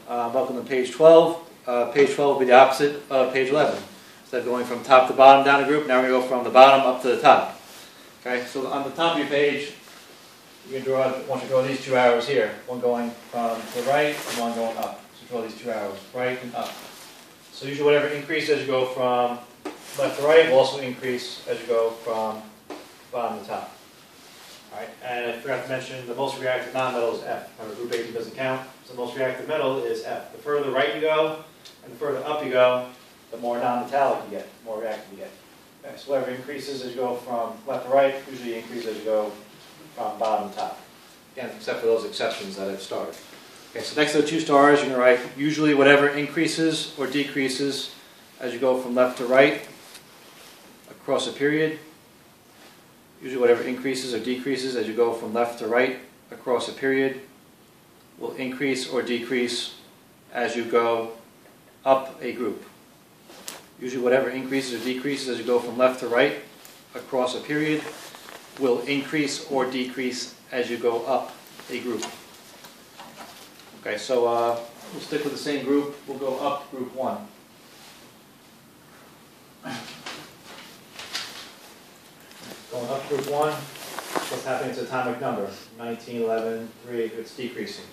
Welcome to page 12. Page 12 will be the opposite of page 11. Instead of going from top to bottom down a group, now we're going to go from the bottom up to the top. Okay, so on the top of your page, you can draw, I want you to draw these two arrows here. One going from the right and one going up. So draw these two arrows, right and up. So usually whatever increases as you go from left to right will also increase as you go from bottom to top. Alright, and I forgot to mention the most reactive nonmetal is F. Remember, group 18 doesn't count, so the most reactive metal is F. The further right you go, and the further up you go, the more non-metallic you get, the more reactive you get. Okay, so whatever increases as you go from left to right, usually increases as you go from bottom to top. Again, except for those exceptions that I've started. Okay, so next to the two stars, you're going to write usually whatever increases or decreases as you go from left to right across a period. Usually whatever increases or decreases as you go from left to right across a period will increase or decrease as you go up a group. Usually whatever increases or decreases as you go from left to right across a period will increase or decrease as you go up a group. Okay, so we'll stick with the same group. We'll go up group 1. Going up group 1, what's happening to atomic number? 19, 11, 3, it's decreasing.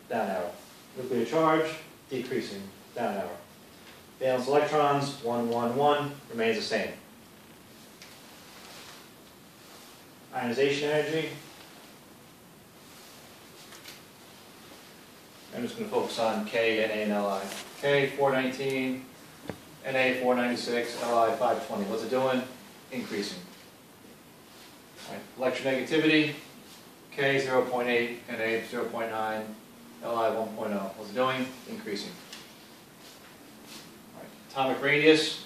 Down arrow. Nuclear charge, decreasing. Down arrow. Valence electrons, 1, 1, 1, remains the same. Ionization energy. I'm just going to focus on K, Na, and Li. K, 419, Na, 496, Li, 520. What's it doing? Increasing. Right. Electronegativity, K 0.8, Na 0.9, Li 1.0. What's it doing? Increasing. Right. Atomic radius,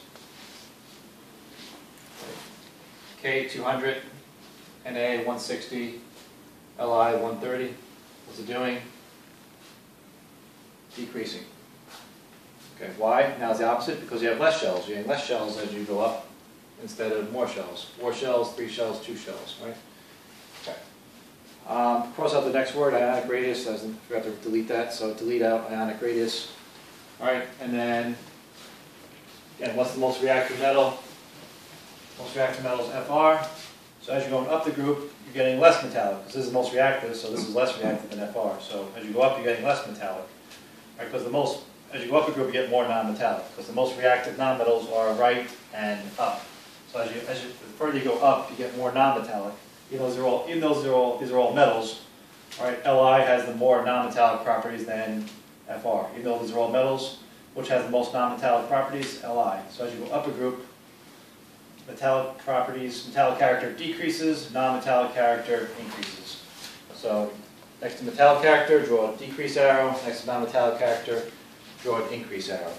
K 200, Na 160, Li 130. What's it doing? Decreasing. Okay, why? Now it's the opposite, because you have less shells. You're getting less shells as you go up instead of more shells. 4 shells, 3 shells, 2 shells, right? Okay. Cross out the next word, ionic radius. I forgot to delete that, so delete out ionic radius. All right, and then, again, what's the most reactive metal? Most reactive metal is Fr. So as you're going up the group, you're getting less metallic, because this is the most reactive, so this is less reactive than Fr. So as you go up, you're getting less metallic. Right, because as you go up a group, you get more non-metallic, because the most reactive nonmetals are right and up. So the further you go up, you get more non-metallic. These are all metals. Right? Li has the more non-metallic properties than Fr. Even though these are all metals, which has the most non-metallic properties? Li. So as you go up a group, metallic character decreases, non-metallic character increases. So next to metallic character, draw a decrease arrow. Next to non-metallic character, draw an increase arrow.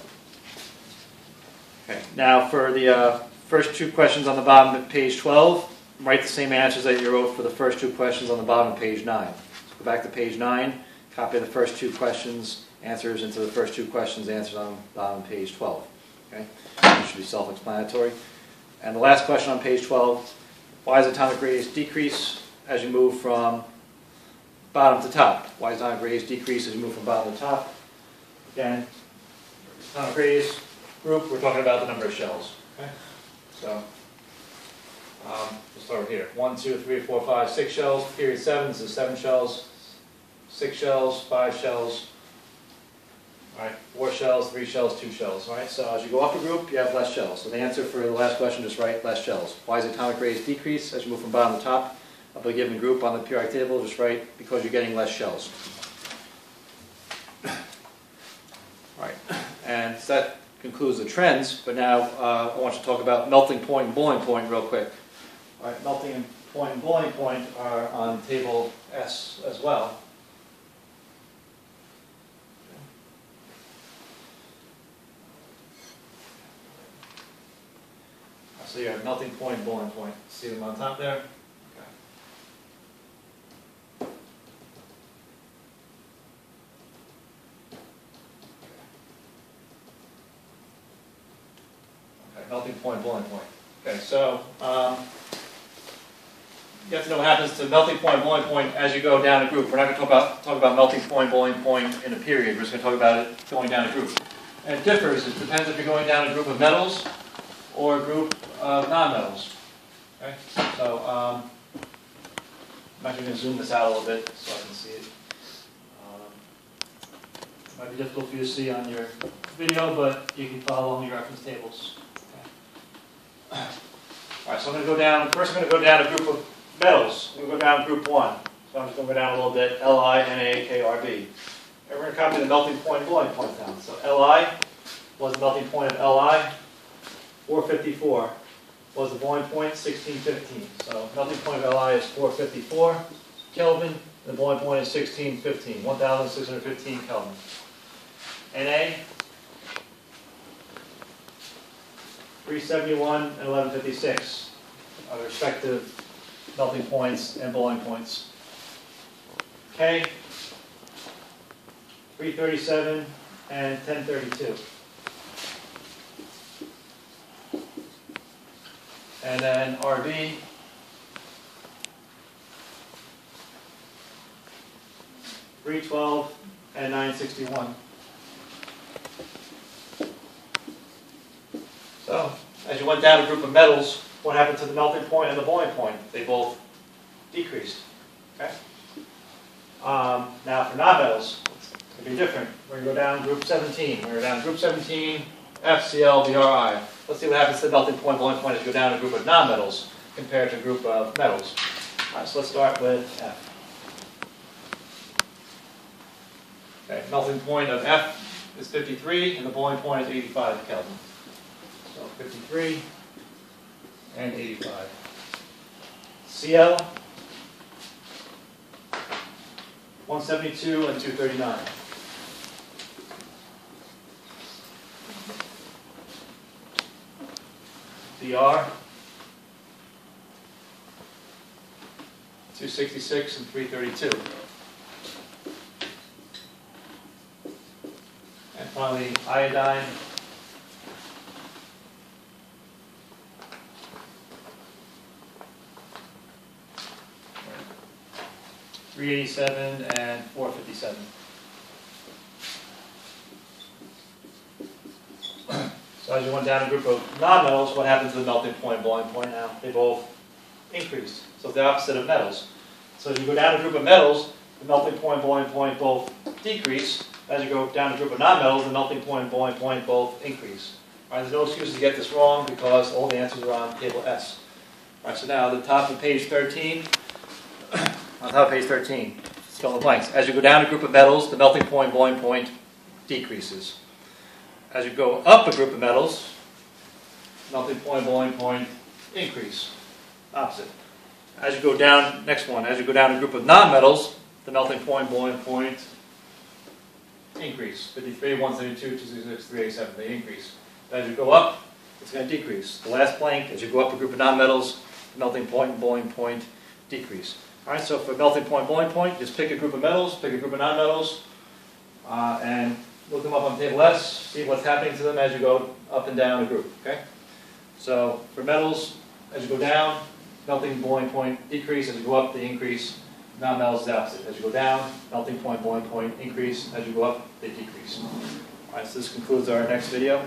Okay. Now for the first two questions on the bottom of page 12, write the same answers that you wrote for the first two questions on the bottom of page 9. So go back to page 9, copy the first two questions, answers into the first two questions, answers on the bottom of page 12. Okay? It should be self-explanatory. And the last question on page 12, why does atomic radius decrease as you move from bottom to top? Why does atomic radius decrease as you move from bottom to top? Again, atomic radius group, we're talking about the number of shells. Okay? So, we'll start with here. 1, 2, 3, 4, 5, 6 shells. Period 7, this is 7 shells. 6 shells, 5 shells. Alright, 4 shells, 3 shells, 2 shells. Alright, so as you go up a group, you have less shells. So the answer for the last question, just write less shells. Why does atomic radius decrease as you move from bottom to top of a given group on the periodic table? Just write because you're getting less shells. Alright, and so that concludes the trends, but now I want you to talk about melting point and boiling point real quick. All right, melting point and boiling point are on table S as well. So you have melting point and boiling point. See them on top there? Melting point, boiling point. Okay, so you have to know what happens to melting point, boiling point as you go down a group. We're not going to talk about melting point, boiling point in a period. We're just going to talk about it going down a group. And it differs. It depends if you're going down a group of metals or a group of non-metals. Okay? So I'm actually going to zoom this out a little bit so I can see it. It might be difficult for you to see on your video, but you can follow along your reference tables. Okay. All right, so I'm going to go down. First, I'm going to go down a group of metals. I'm going to go down group 1. So I'm just going to go down a little bit. Li, Na, K, Rb. And we're going to copy the melting point and boiling point down. So Li was the melting point of Li, 454. Was the boiling point 1615. So melting point of Li is 454 Kelvin. The boiling point is 1615, 1,615 Kelvin. Na, 371 and 1156 are the respective melting points and boiling points. K, 337 and 1032. And then Rb, 312 and 961. So, as you went down a group of metals, what happened to the melting point and the boiling point? They both decreased. Okay. Now for non-metals, it's going to be different. We're going to go down group 17. We're going to go down group 17, FCl, Bri. Let's see what happens to the melting point, boiling point as you go down a group of non-metals compared to a group of metals. All right, so let's start with F. Okay, melting point of F is 53, and the boiling point is 85 Kelvin. So 53 and 85. Cl, 172 and 239. Br, 266 and 332. And finally, iodine, 387 and 457. So as you went down a group of non-metals, what happened to the melting point and boiling point now? They both increased. So it's the opposite of metals. So as you go down a group of metals, the melting point and boiling point both decrease. As you go down a group of non-metals, the melting point and boiling point both increase. All right, there's no excuse to get this wrong because all the answers are on table S. All right, so now at the top of page 13, on top of page 13, fill in the blanks. As you go down a group of metals, the melting point and boiling point decreases. As you go up a group of metals, melting point and boiling point increase. Opposite. As you go down, next one, as you go down a group of non-metals, the melting point and boiling point increase. 53, 172, 266, 387, they increase. As you go up, it's going to decrease. The last blank, as you go up a group of non-metals, the melting point and boiling point decrease. All right, so for melting point, boiling point, just pick a group of metals, pick a group of non-metals, and look them up on table S, see what's happening to them as you go up and down a group, okay? So for metals, as you go down, melting and boiling point decrease. As you go up, they increase. Non-metals is the opposite. As you go down, melting point, boiling point increase. As you go up, they decrease. All right, so this concludes our next video.